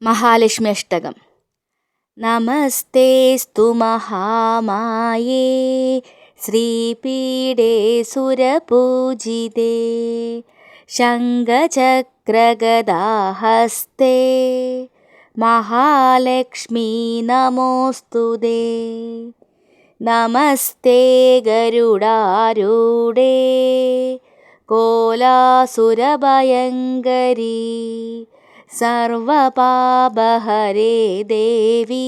महालक्ष्मी अष्टकम्। नमस्तेस्तु महामाये श्रीपीडे सुरपूजिते शङ्खचक्रगदाहस्ते महालक्ष्मी नमोऽस्तुते। नमस्ते गरुडारूढे कोलासुरभयङ्करी सर्वपापहरे देवी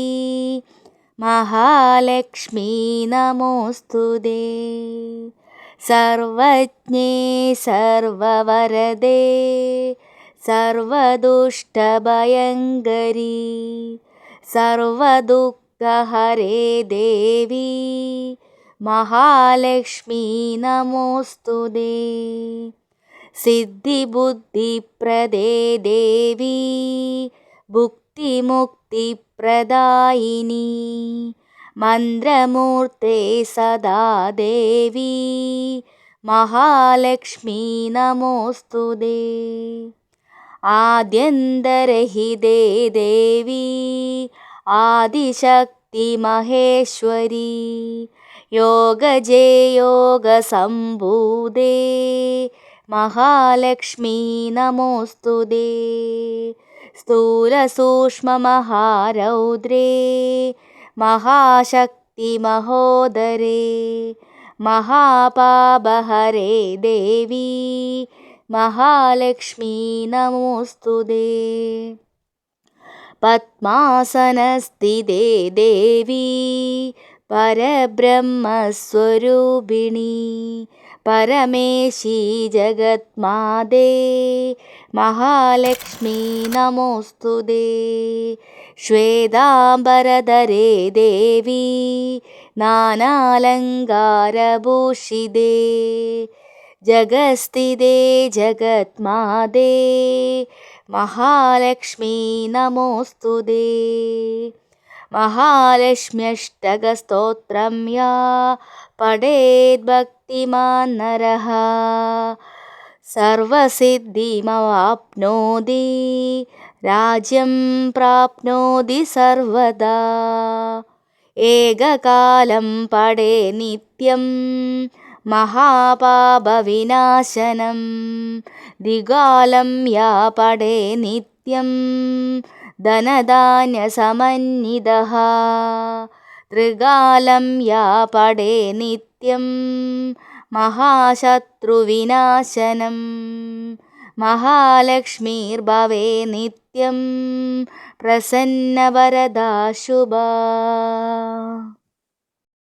महालक्ष्मी नमोऽस्तुते। सर्वज्ञे सर्ववरदे सर्वदुष्टभयङ्करी सर्वदुःखहरे देवी महालक्ष्मी नमोऽस्तुते। सिद्धिबुद्धिप्रदे देवी भुक्तिमुक्तिप्रदायिनी मन्त्रमूर्ते सदा देवी महालक्ष्मी नमोऽस्तुते। आद्यन्तरहिते देवी आदिशक्तिमहेश्वरी योगजे योगसम्भूते महालक्ष्मी नमोऽस्तुते। स्थूलसूक्ष्ममहारौद्रे महाशक्तिमहोदरे महापापहरे देवी महालक्ष्मी नमोऽस्तुते। पद्मासनस्थिते देवी परब्रह्मस्वरूपिणी परमेशी जगन्माते महालक्ष्मी नमोऽस्तुते। श्वेताम्बरधरे देवी नानालङ्कारभूषिते जगत्स्थिते जगन्माते महालक्ष्मी नमोऽस्तुते। महालक्ष्म्यष्टकस्तोत्रं या पठेद्भक्तिमान् नरः सर्वसिद्धिमवाप्नोति राज्यं प्राप्नोति सर्वदा। एककालं पठेत् नित्यं महापापविनाशनं द्विकालं या पठेत् नित्यं धनधान्यसमन्वितः त्रिकालं या पठेत् नित्यं महाशत्रुविनाशनं महालक्ष्मीर्भवेत् नित्यं प्रसन्नवरदा शुभा।